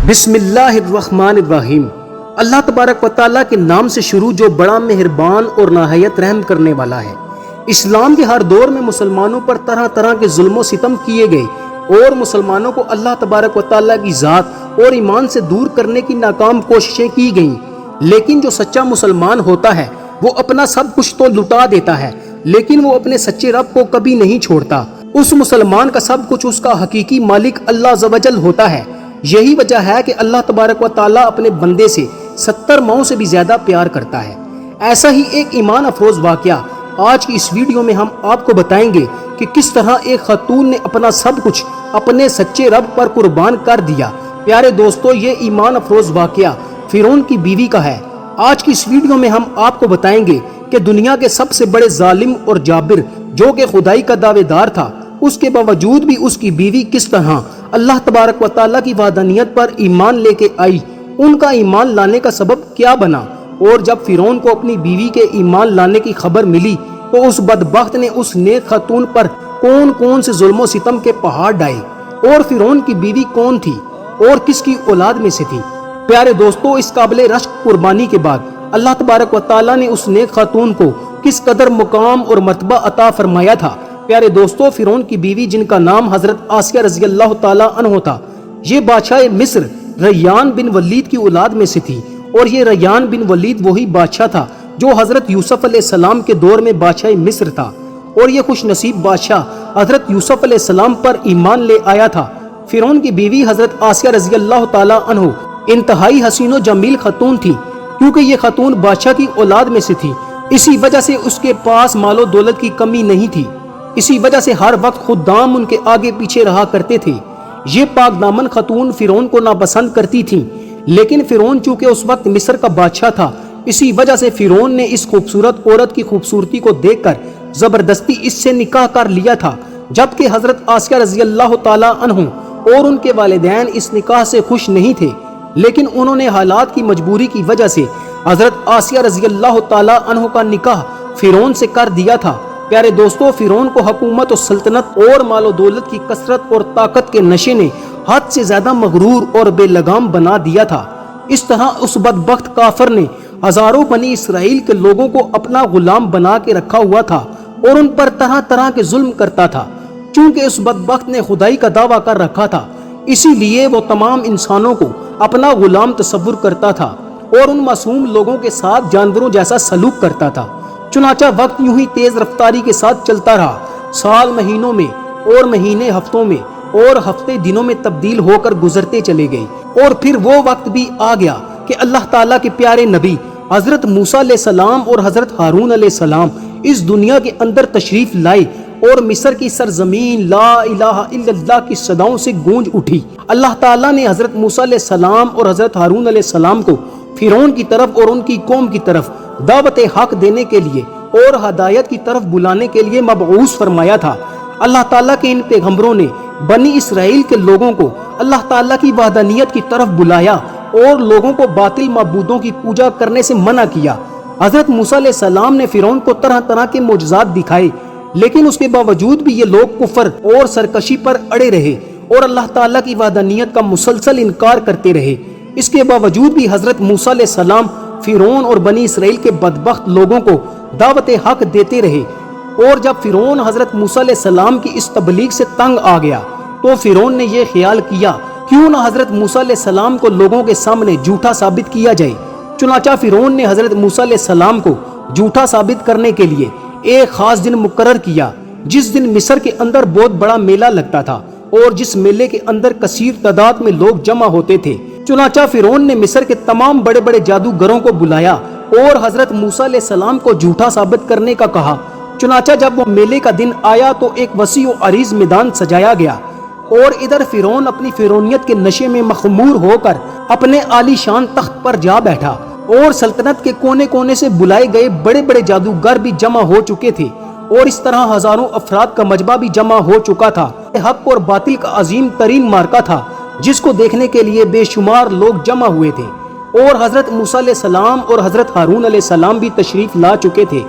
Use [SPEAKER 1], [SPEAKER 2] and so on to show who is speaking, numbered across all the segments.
[SPEAKER 1] بسم اللہ الرحمن الرحیم۔ اللہ تبارک و تعالیٰ کے نام سے شروع جو بڑا مہربان اور نہایت رحم کرنے والا ہے۔ اسلام کے ہر دور میں مسلمانوں پر طرح طرح کے ظلم و ستم کیے گئے اور مسلمانوں کو اللہ تبارک و تعالیٰ کی ذات اور ایمان سے دور کرنے کی ناکام کوششیں کی گئیں، لیکن جو سچا مسلمان ہوتا ہے وہ اپنا سب کچھ تو لٹا دیتا ہے لیکن وہ اپنے سچے رب کو کبھی نہیں چھوڑتا۔ اس مسلمان کا سب کچھ اس کا حقیقی مالک اللہ عز و جل ہوتا ہے۔ یہی وجہ ہے کہ اللہ تبارک و تعالیٰ اپنے بندے سے 70 ماؤں سے بھی زیادہ پیار کرتا ہے۔ ایسا ہی ایک ایمان افروز واقعہ آج کی اس ویڈیو میں ہم آپ کو بتائیں گے کہ کس طرح ایک خاتون نے اپنا سب کچھ اپنے سچے رب پر قربان کر دیا۔ پیارے دوستو، یہ ایمان افروز واقعہ فرعون کی بیوی کا ہے۔ آج کی اس ویڈیو میں ہم آپ کو بتائیں گے کہ دنیا کے سب سے بڑے ظالم اور جابر جو کہ خدائی کا دعوے دار تھا، اس کے باوجود بھی اس کی بیوی کس طرح اللہ تبارک و تعالیٰ کی وحدانیت پر ایمان لے کے آئی، ان کا ایمان لانے کا سبب کیا بنا، اور جب فرعون کو اپنی بیوی کے ایمان لانے کی خبر ملی تو اس بدبخت نے اس نیک خاتون پر کون کون سے ظلم و ستم کے پہاڑ ڈائے، اور فرعون کی بیوی کون تھی اور کس کی اولاد میں سے تھی۔ پیارے دوستو، اس قابل رشک قربانی کے بعد اللہ تبارک و تعالیٰ نے اس نیک خاتون کو کس قدر مقام اور مرتبہ عطا فرمایا تھا۔ پیارے دوستو، فرعون کی بیوی جن کا نام حضرت آسیہ رضی اللہ تعالیٰ عنہ تھا، یہ بادشاہ مصر ریان بن ولید کی اولاد میں سے تھی، اور یہ ریان بن ولید وہی بادشاہ تھا جو حضرت یوسف علیہ السلام کے دور میں بادشاہ مصر تھا، اور یہ خوش نصیب بادشاہ حضرت یوسف علیہ السلام پر ایمان لے آیا تھا۔ فرعون کی بیوی حضرت آسیہ رضی اللہ تعالیٰ عنہ انتہائی حسین و جمیل خاتون تھی، کیونکہ یہ خاتون بادشاہ کی اولاد میں سے تھی، اسی وجہ سے اس کے پاس مال و دولت کی کمی نہیں تھی، اسی وجہ سے ہر وقت خدام ان کے آگے پیچھے رہا کرتے تھے۔ یہ پاک دامن خاتون فرعون کو ناپسند کرتی تھیں، لیکن فرعون چونکہ اس وقت مصر کا بادشاہ تھا، اسی وجہ سے فرعون نے اس خوبصورت عورت کی خوبصورتی کو دیکھ کر زبردستی اس سے نکاح کر لیا تھا، جبکہ حضرت آسیہ رضی اللہ تعالیٰ عنہ اور ان کے والدین اس نکاح سے خوش نہیں تھے، لیکن انہوں نے حالات کی مجبوری کی وجہ سے حضرت آسیہ رضی اللہ تعالیٰ عنہ کا نکاح فرعون سے کر دیا تھا۔ پیارے دوستو، فرعون کو حکومت و سلطنت اور مال و دولت کی کثرت اور طاقت کے نشے نے حد سے زیادہ مغرور اور بے لگام بنا دیا تھا۔ اس طرح اس بدبخت کافر نے ہزاروں بنی اسرائیل کے لوگوں کو اپنا غلام بنا کے رکھا ہوا تھا اور ان پر طرح طرح کے ظلم کرتا تھا۔ چونکہ اس بدبخت نے خدائی کا دعویٰ کر رکھا تھا، اسی لیے وہ تمام انسانوں کو اپنا غلام تصور کرتا تھا اور ان معصوم لوگوں کے ساتھ جانوروں جیسا سلوک کرتا تھا۔ چنانچہ وقت یوں ہی تیز رفتاری کے ساتھ چلتا رہا، سال مہینوں میں اور مہینے ہفتوں میں اور ہفتے دنوں میں تبدیل ہو کر گزرتے چلے گئے، اور پھر وہ وقت بھی آ گیا کہ اللہ تعالیٰ کے پیارے نبی حضرت موسیٰ علیہ السلام اور حضرت ہارون علیہ السلام اس دنیا کے اندر تشریف لائے، اور مصر کی سرزمین لا الہ الا اللہ کی صداؤں سے گونج اٹھی۔ اللہ تعالیٰ نے حضرت موسیٰ علیہ السلام اور حضرت ہارون علیہ السلام کو فرعون کی طرف اور ان کی قوم کی طرف دعوت حق دینے کے لیے اور ہدایت کی طرف بلانے کے لیے مبعوث فرمایا تھا۔ اللہ تعالیٰ کے ان پیغمبروں نے بنی اسرائیل کے لوگوں کو اللہ تعالیٰ کی وحدانیت کی طرف بلایا اور لوگوں کو باطل معبودوں کی پوجا کرنے سے منع کیا۔ حضرت موسیٰ علیہ السلام نے فرعون کو طرح طرح کے معجزات دکھائے، لیکن اس کے باوجود بھی یہ لوگ کفر اور سرکشی پر اڑے رہے اور اللہ تعالیٰ کی وحدانیت کا مسلسل انکار کرتے رہے۔ اس کے باوجود بھی حضرت موسیٰ علیہ السلام فرعون اور بنی اسرائیل کے بدبخت لوگوں کو دعوت حق دیتے رہے، اور جب فرعون حضرت موسیٰ علیہ السلام کی اس تبلیغ سے تنگ آ گیا تو فرعون نے یہ خیال کیا کیوں نہ حضرت موسیٰ علیہ السلام کو لوگوں کے سامنے جھوٹا ثابت کیا جائے۔ چنانچہ فرعون نے حضرت موسیٰ علیہ السلام کو جھوٹا ثابت کرنے کے لیے ایک خاص دن مقرر کیا، جس دن مصر کے اندر بہت بڑا میلہ لگتا تھا اور جس میلے کے اندر کثیر تعداد میں لوگ جمع ہوتے تھے۔ چنانچہ فرعون نے مصر کے تمام بڑے بڑے جادوگروں کو بلایا اور حضرت موسیٰ علیہ السلام کو جھوٹا ثابت کرنے کا کہا۔ چنانچہ جب وہ میلے کا دن آیا تو ایک وسیع و عریض میدان سجایا گیا، اور ادھر فرعون اپنی فرعونیت کے نشے میں مخمور ہو کر اپنے عالی شان تخت پر جا بیٹھا، اور سلطنت کے کونے کونے سے بلائے گئے بڑے بڑے جادوگر بھی جمع ہو چکے تھے، اور اس طرح ہزاروں افراد کا مجمع بھی جمع ہو چکا تھا۔ حق اور باطل کا عظیم ترین معرکہ تھا، جس کو دیکھنے کے لیے بے شمار لوگ جمع ہوئے تھے، اور حضرت موسیٰ علیہ السلام اور حضرت ہارون علیہ السلام بھی تشریف لا چکے تھے،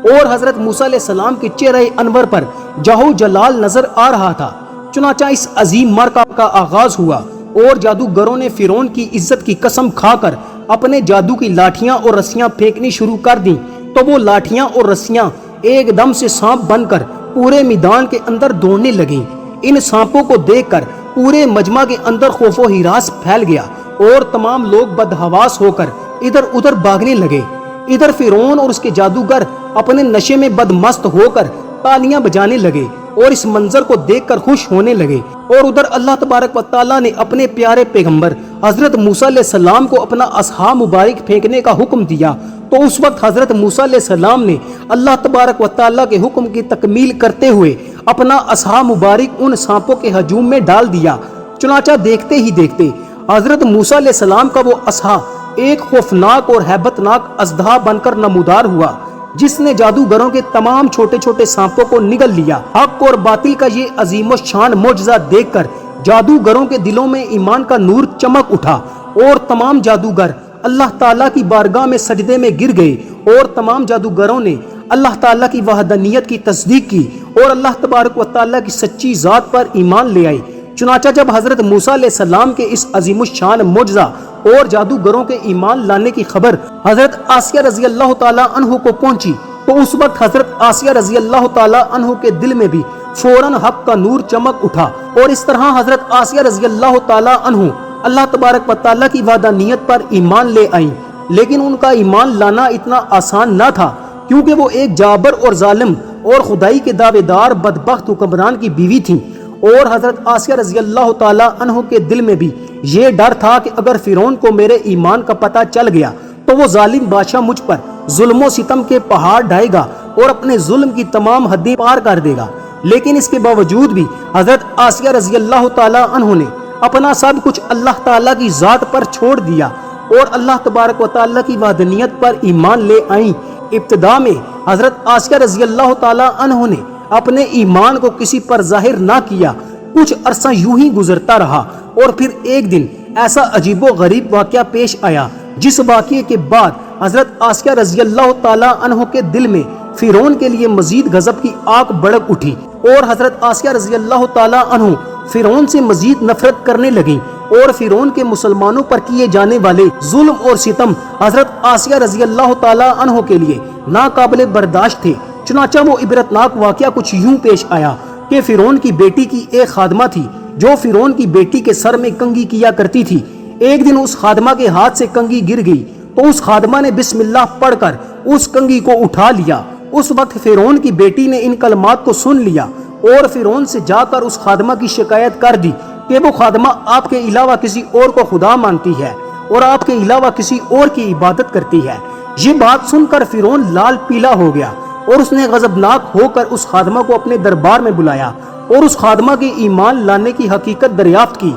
[SPEAKER 1] اور حضرت موسیٰ علیہ السلام کے چہرہ انور پر جاہ و جلال نظر آ رہا تھا۔ چنانچہ اس عظیم معرکہ کا آغاز ہوا۔ اور جادوگروں نے فرعون کی عزت کی قسم کھا کر اپنے جادو کی لاٹھیاں اور رسیاں پھینکنی شروع کر دیں تو وہ لاٹھیاں اور رسیاں ایک دم سے سانپ بن کر پورے میدان کے اندر دوڑنے لگیں۔ ان سانپوں کو دیکھ کر پورے مجمع کے اندر خوف و ہراس پھیل گیا اور تمام لوگ بدحواس ہو کر ادھر ادھر بھاگنے لگے۔ ادھر فرعون اور اس کے جادوگر اپنے نشے میں بدمست ہو کر تالیاں بجانے لگے اور اس منظر کو دیکھ کر خوش ہونے لگے، اور ادھر اللہ تبارک و تعالیٰ نے اپنے پیارے پیغمبر حضرت موسیٰ علیہ السلام کو اپنا عصا مبارک پھینکنے کا حکم دیا۔ تو اس وقت حضرت موسیٰ علیہ السلام نے اللہ تبارک و تعالیٰ کے حکم کی تکمیل کرتے ہوئے اپنا عصا مبارک ان سانپوں کے ہجوم میں ڈال دیا۔ چنانچہ دیکھتے ہی دیکھتے حضرت موسیٰ علیہ السلام کا وہ عصا ایک خوفناک اور ہیبت ناک اژدہا بن کر نمودار ہوا، جس نے جادوگروں کے تمام چھوٹے چھوٹے سانپوں کو نگل لیا۔ حق اور باطل کا یہ عظیم الشان معجزہ دیکھ کر جادوگروں کے دلوں میں ایمان کا نور چمک اٹھا، اور تمام جادوگر اللہ تعالیٰ کی بارگاہ میں سجدے میں گر گئے، اور تمام جادوگروں نے اللہ تعالیٰ کی وحدانیت کی تصدیق کی اور اللہ تبارک و تعالیٰ کی سچی ذات پر ایمان لے آئے۔ چنانچہ جب حضرت موسیٰ علیہ السلام کے اس عظیم الشان معجزہ اور جادوگروں کے ایمان لانے کی خبر حضرت آسیہ رضی اللہ تعالیٰ عنہ کو پہنچی تو اس وقت حضرت آسیہ رضی اللہ تعالیٰ عنہ کے دل میں بھی فوراً حق کا نور چمک اٹھا، اور اس طرح حضرت آسیہ رضی اللہ تعالیٰ عنہ اللہ تبارک و تعالیٰ کی وحدانیت پر ایمان لے آئیں۔ لیکن ان کا ایمان لانا اتنا آسان نہ تھا، کیونکہ وہ ایک جابر اور ظالم اور خدائی کے دعوے دار بدبخت حکمران کی بیوی تھیں، اور حضرت آسیہ رضی اللہ تعالیٰ عنہ کے دل میں بھی یہ ڈر تھا کہ اگر فرعون کو میرے ایمان کا پتہ چل گیا تو وہ ظالم بادشاہ مجھ پر ظلم و ستم کے پہاڑ ڈھائے گا اور اپنے ظلم کی تمام حدیں پار کر دے گا۔ لیکن اس کے باوجود بھی حضرت آسیہ رضی اللہ تعالیٰ عنہ نے اپنا سب کچھ اللہ تعالیٰ کی ذات پر چھوڑ دیا اور اللہ تبارک و تعالیٰ کی وحدانیت پر ایمان لے آئیں۔ ابتدا میں حضرت آسیہ رضی اللہ تعالیٰ عنہ نے اپنے ایمان کو کسی پر ظاہر نہ کیا۔ کچھ عرصہ یوں ہی گزرتا رہا، اور پھر ایک دن ایسا عجیب و غریب واقعہ پیش آیا، جس واقعے کے بعد حضرت آسیہ رضی اللہ تعالیٰ عنہ کے دل میں فرعون کے لیے مزید غضب کی آگ بھڑک اٹھی، اور حضرت آسیہ رضی اللہ تعالیٰ عنہ فرعون سے مزید نفرت کرنے لگیں، اور فرعون کے مسلمانوں پر کیے جانے والے ظلم اور ستم حضرت آسیہ رضی اللہ تعالیٰ عنہ کے لیے ناقابل برداشت تھے۔ چنانچہ وہ عبرتناک واقعہ کچھ یوں پیش آیا کہ فرعون کی بیٹی کی ایک خادمہ تھی جو فرعون کی بیٹی کے سر میں کنگھی کیا کرتی تھی۔ ایک دن اس خادمہ کے ہاتھ سے کنگھی گر گئی تو اس خادمہ نے بسم اللہ پڑھ کر اس کنگھی کو اٹھا لیا۔ اس وقت فرعون کی بیٹی نے ان کلمات کو سن لیا اور فرعون سے جا کر اس خادمہ کی شکایت کر دی کہ وہ خادمہ آپ کے علاوہ کسی اور کو خدا مانتی ہے اور آپ کے علاوہ کسی اور کی عبادت کرتی ہے۔ یہ بات سن کر فرعون لال پیلا ہو گیا، اور اس نے غضبناک ہو کر اس خادمہ کو اپنے دربار میں بلایا اور اس خادمہ کے ایمان لانے کی حقیقت دریافت کی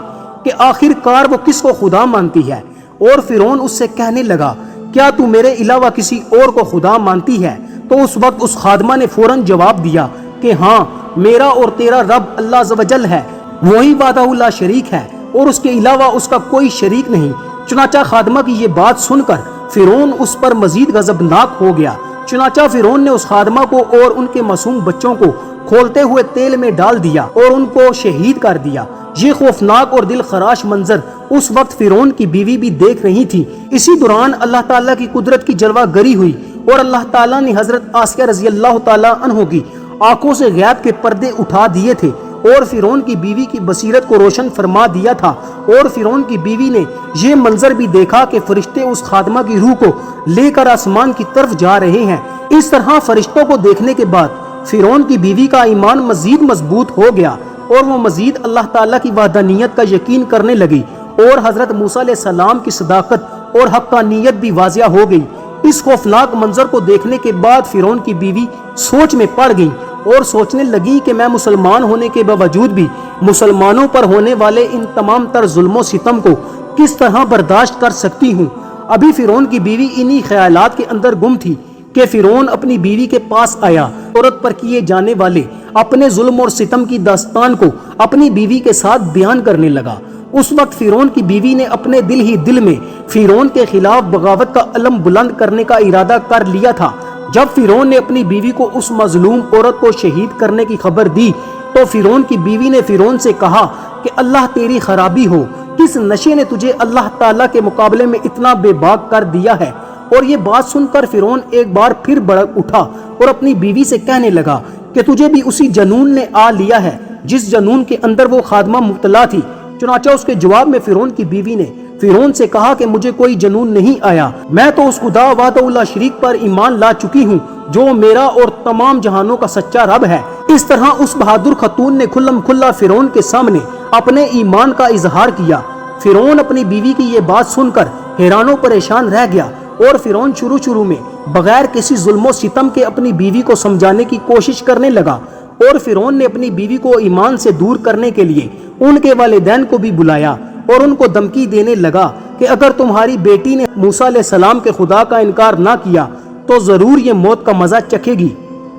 [SPEAKER 1] کہ آخر کار وہ کس کو خدا مانتی ہے۔ اور فرعون اس سے کہنے لگا، کیا تو میرے علاوہ کسی اور کو خدا مانتی ہے؟ تو اس وقت اس خادمہ نے فوراً جواب دیا کہ ہاں، میرا اور تیرا رب اللہ عز و جل ہے، وہی وحدہ لا شریک ہے اور اس کے علاوہ اس کا کوئی شریک نہیں۔ چنانچہ خادمہ کی یہ بات سن کر فرعون اس پر مزید غضبناک ہو گیا۔ چنانچہ فرعون نے اس خادمہ کو اور ان کے معصوم بچوں کو کھولتے ہوئے تیل میں ڈال دیا اور ان کو شہید کر دیا۔ یہ خوفناک اور دل خراش منظر اس وقت فرعون کی بیوی بھی دیکھ رہی تھی۔ اسی دوران اللہ تعالیٰ کی قدرت کی جلوہ گری ہوئی اور اللہ تعالیٰ نے حضرت آسیہ رضی اللہ تعالیٰ عنہ کی آنکھوں سے غیب کے پردے اٹھا دیے تھے اور فرعون کی بیوی کی بصیرت کو روشن فرما دیا تھا، اور فرعون کی بیوی نے یہ منظر بھی دیکھا کہ فرشتے اس خادمہ کی روح کو لے کر آسمان کی طرف جا رہے ہیں۔ اس طرح فرشتوں کو دیکھنے کے بعد فرعون کی بیوی کا ایمان مزید مضبوط ہو گیا اور وہ مزید اللہ تعالیٰ کی وحدانیت کا یقین کرنے لگی، اور حضرت موسیٰ علیہ السلام کی صداقت اور حقانیت بھی واضح ہو گئی۔ اس خوفناک منظر کو دیکھنے کے بعد فرعون کی بیوی سوچ میں پڑ گئی اور سوچنے لگی کہ میں مسلمان ہونے کے باوجود بھی مسلمانوں پر ہونے والے ان تمام تر ظلم و ستم کو کس طرح برداشت کر سکتی ہوں۔ ابھی فرعون کی بیوی انہی خیالات کے اندر گم تھی کہ فرعون اپنی بیوی کے پاس آیا، عورت پر کیے جانے والے اپنے ظلم اور ستم کی داستان کو اپنی بیوی کے ساتھ بیان کرنے لگا۔ اس وقت فرعون کی بیوی نے اپنے دل ہی دل میں فرعون کے خلاف بغاوت کا علم بلند کرنے کا ارادہ کر لیا تھا۔ جب فرعون نے اپنی بیوی کو اس مظلوم عورت کو شہید کرنے کی خبر دی تو فرعون کی بیوی نے فرعون سے کہا کہ اللہ تیری خرابی ہو، کس نشے نے تجھے اللہ تعالیٰ کے مقابلے میں اتنا بے باک کر دیا ہے؟ اور یہ بات سن کر فرعون ایک بار پھر بڑک اٹھا اور اپنی بیوی سے کہنے لگا کہ تجھے بھی اسی جنون نے آ لیا ہے جس جنون کے اندر وہ خادمہ مبتلا تھی۔ چنانچہ اس کے جواب میں فرعون کی بیوی نے فرعون سے کہا کہ مجھے کوئی جنون نہیں آیا، میں تو اس خدا وحدہ لا شریک پر ایمان لا چکی ہوں جو میرا اور تمام جہانوں کا سچا رب ہے۔ اس طرح اس بہادر خاتون نے کھلم کھلا فرعون کے سامنے اپنے ایمان کا اظہار کیا۔ فرعون اپنی بیوی کی یہ بات سن کر حیران و پریشان رہ گیا اور فرعون شروع میں بغیر کسی ظلم و ستم کے اپنی بیوی کو سمجھانے کی کوشش کرنے لگا، اور فرعون نے اپنی بیوی کو ایمان سے دور کرنے کے لیے ان کے والدین کو بھی بلایا اور ان کو دھمکی دینے لگا کہ اگر تمہاری بیٹی نے موسیٰ علیہ السلام کے خدا کا انکار نہ کیا تو ضرور یہ موت کا مزہ چکھے گی۔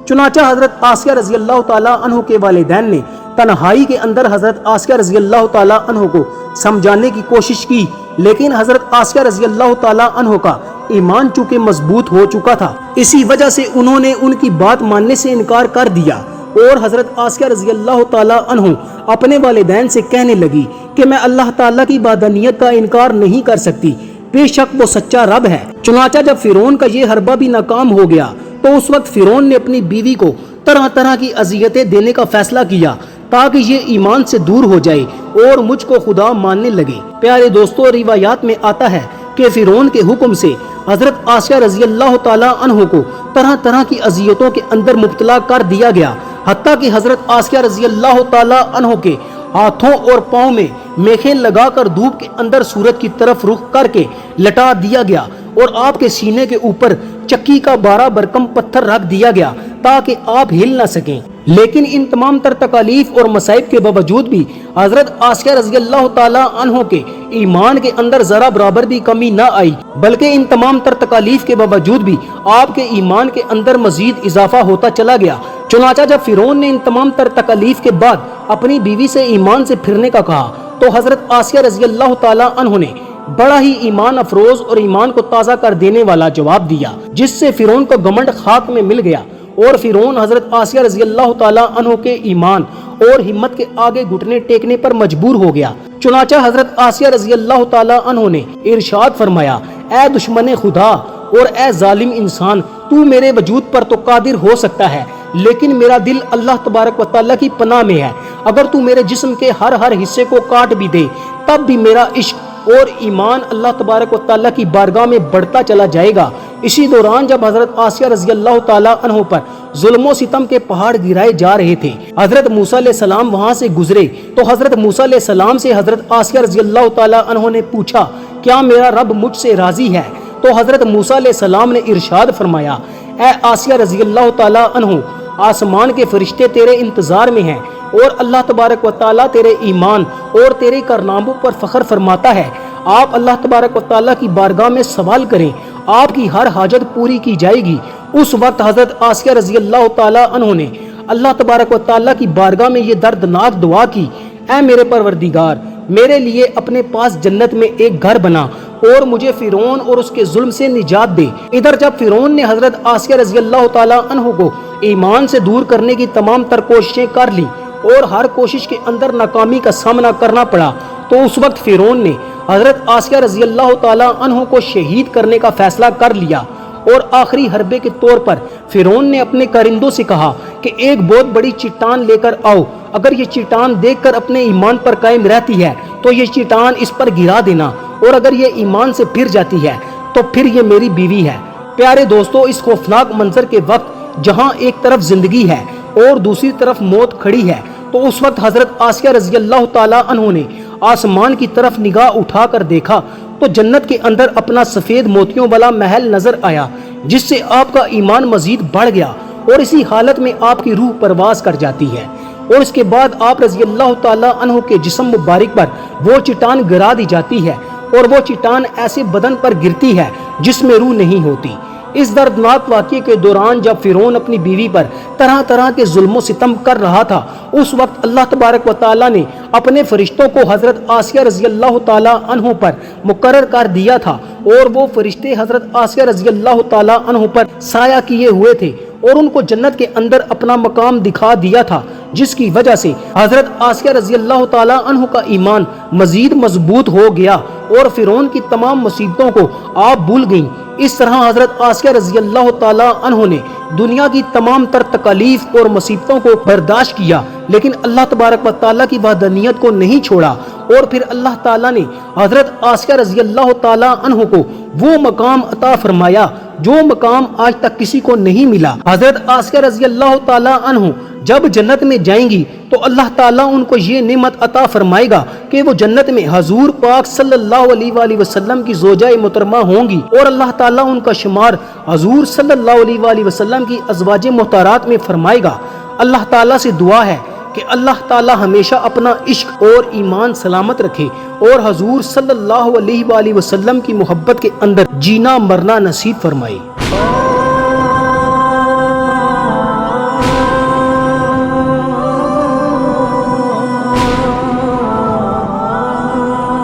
[SPEAKER 1] چنانچہ حضرت آسیہ رضی اللہ تعالیٰ عنہ کے والدین نے تنہائی کے اندر حضرت آسیہ رضی اللہ تعالیٰ عنہ کو سمجھانے کی کوشش کی، لیکن حضرت آسیہ رضی اللہ تعالیٰ عنہ کا ایمان چونکہ مضبوط ہو چکا تھا، اسی وجہ سے انہوں نے ان کی بات ماننے سے انکار کر دیا، اور حضرت آسیہ رضی اللہ تعالیٰ عنہ اپنے والدین سے کہنے لگی کہ میں اللہ تعالیٰ کی وحدانیت کا انکار نہیں کر سکتی، بے شک وہ سچا رب ہے۔ چنانچہ جب فرعون کا یہ حربہ بھی ناکام ہو گیا تو اس وقت فرعون نے اپنی بیوی کو طرح طرح کی اذیتیں دینے کا فیصلہ کیا تاکہ یہ ایمان سے دور ہو جائے اور مجھ کو خدا ماننے لگے۔ پیارے دوستو، روایات میں آتا ہے کہ فرعون کے حکم سے حضرت آسیہ رضی اللہ تعالیٰ عنہ کو طرح طرح کی اذیتوں کے اندر مبتلا کر دیا گیا، حتیٰ کہ حضرت آسیہ رضی اللہ تعالیٰ عنہ کے ہاتھوں اور پاؤں میں میخیں لگا کر دھوپ کے اندر سورج کی طرف رخ کر کے لٹا دیا گیا، اور آپ کے سینے کے اوپر چکی کا 12 برکم پتھر رکھ دیا گیا تاکہ آپ ہل نہ سکیں۔ لیکن ان تمام تر تکالیف اور مصائب کے باوجود بھی حضرت آسیہ رضی اللہ تعالیٰ عنہ کے ایمان کے اندر ذرا برابر بھی کمی نہ آئی، بلکہ ان تمام تر تکالیف کے باوجود بھی آپ کے ایمان کے اندر مزید اضافہ ہوتا چلا گیا۔ چنانچہ جب فرعون نے ان تمام تر تکالیف کے بعد اپنی بیوی سے ایمان سے پھرنے کا کہا تو حضرت آسیہ رضی اللہ تعالیٰ عنہ نے بڑا ہی ایمان افروز اور ایمان کو تازہ کر دینے والا جواب دیا، جس سے فرعون کو گھمنڈ خاک میں مل گیا، اور فرعون حضرت آسیہ رضی اللہ تعالیٰ عنہ کے ایمان اور ہمت کے آگے گھٹنے ٹیکنے پر مجبور ہو گیا۔ چنانچہ حضرت آسیہ رضی اللہ تعالیٰ عنہ نے ارشاد فرمایا، اے دشمن خدا اور اے ظالم انسان، تو میرے وجود پر تو قادر ہو سکتا ہے، لیکن میرا دل اللہ تبارک و تعالیٰ کی پناہ میں ہے۔ اگر تو میرے جسم کے ہر حصے کو کاٹ بھی دے تب بھی میرا عشق اور ایمان اللہ تبارک و تعالیٰ کی بارگاہ میں بڑھتا چلا جائے گا۔ اسی دوران جب حضرت آسیہ رضی اللہ تعالیٰ عنہ پر ظلم و ستم کے پہاڑ گرائے جا رہے تھے، حضرت موسیٰ علیہ السلام وہاں سے گزرے تو حضرت موسیٰ علیہ السلام سے حضرت آسیہ رضی اللہ تعالیٰ عنہ نے پوچھا، کیا میرا رب مجھ سے راضی ہے؟ تو حضرت موسیٰ علیہ السلام نے ارشاد فرمایا، اے آسیہ رضی اللہ تعالیٰ عنہ، آسمان کے فرشتے تیرے انتظار میں ہیں اور اللہ تبارک و تعالیٰ تیرے ایمان اور تیرے کارناموں پر فخر فرماتا ہے۔ آپ اللہ تبارک و تعالیٰ کی بارگاہ میں سوال کریں، آپ کی ہر حاجت پوری کی جائے گی۔ اس وقت حضرت آسیہ رضی اللہ تعالیٰ عنہ نے اللہ تبارک و تعالیٰ کی بارگاہ میں یہ دردناک دعا کی، اے میرے پروردگار، میرے لیے اپنے پاس جنت میں ایک گھر بنا اور مجھے فرعون اور اس کے ظلم سے نجات دے۔ ادھر جب فرعون نے حضرت آسیہ رضی اللہ تعالیٰ عنہ کو ایمان سے دور کرنے کی تمام تر کوششیں کر لی اور ہر کوشش کے اندر ناکامی کا سامنا کرنا پڑا، تو اس وقت فرعون نے حضرت آسیہ رضی اللہ تعالیٰ عنہ کو شہید کرنے کا فیصلہ کر لیا، اور آخری حربے کے طور پر فرعون نے اپنے کارندوں سے کہا کہ ایک بہت بڑی چٹان لے کر آؤ، اگر یہ چٹان دیکھ کر اپنے ایمان پر قائم رہتی ہے تو یہ چٹان اس پر گرا دینا، اور اگر یہ ایمان سے پھر جاتی ہے تو پھر یہ میری بیوی ہے۔ پیارے دوستو، اس خوفناک منظر کے وقت جہاں ایک طرف زندگی ہے اور دوسری طرف موت کھڑی ہے، تو اس وقت حضرت آسیہ رضی اللہ تعالیٰ عنہ نے آسمان کی طرف نگاہ اٹھا کر دیکھا تو جنت کے اندر اپنا سفید موتیوں والا محل نظر آیا، جس سے آپ کا ایمان مزید بڑھ گیا، اور اسی حالت میں آپ کی روح پرواز کر جاتی ہے، اور اس کے بعد آپ رضی اللہ تعالیٰ عنہ کے جسم مبارک پر وہ چٹان گرا دی جاتی ہے، اور وہ چٹان ایسے بدن پر گرتی ہے جس میں روح نہیں ہوتی۔ اس دردناک واقعے کے دوران جب فرعون اپنی بیوی پر طرح طرح کے ظلم و ستم کر رہا تھا، اس وقت اللہ تبارک و تعالیٰ نے اپنے فرشتوں کو حضرت آسیہ رضی اللہ تعالیٰ عنہ پر مقرر کر دیا تھا، اور وہ فرشتے حضرت آسیہ رضی اللہ تعالیٰ عنہ پر سایہ کیے ہوئے تھے اور ان کو جنت کے اندر اپنا مقام دکھا دیا تھا، جس کی وجہ سے حضرت آسیہ رضی اللہ تعالی عنہ کا ایمان مزید مضبوط ہو گیا اور فرعون کی تمام مصیبتوں کو آپ بھول گئیں۔ اس طرح حضرت آسیہ رضی اللہ تعالی عنہ نے دنیا کی تمام تر تکالیف اور مصیبتوں کو برداشت کیا، لیکن اللہ تبارک و تعالیٰ کی وحدانیت کو نہیں چھوڑا، اور پھر اللہ تعالیٰ نے حضرت آسیہ رضی اللہ تعالی عنہ کو وہ مقام عطا فرمایا جو مقام آج تک کسی کو نہیں ملا۔ حضرت آسیہ رضی اللہ تعالی عنہ جب جنت میں جائیں گی تو اللہ تعالیٰ ان کو یہ نعمت عطا فرمائے گا کہ وہ جنت میں حضور پاک صلی اللہ علیہ وآلہ وسلم کی زوجہ محترمہ ہوں گی، اور اللہ تعالیٰ ان کا شمار حضور صلی اللہ علیہ وآلہ وسلم کی ازواج مطہرات میں فرمائے گا۔ اللہ تعالیٰ سے دعا ہے کہ اللہ تعالیٰ ہمیشہ اپنا عشق اور ایمان سلامت رکھے اور حضور صلی اللہ علیہ وآلہ وسلم کی محبت کے اندر جینا مرنا نصیب فرمائے۔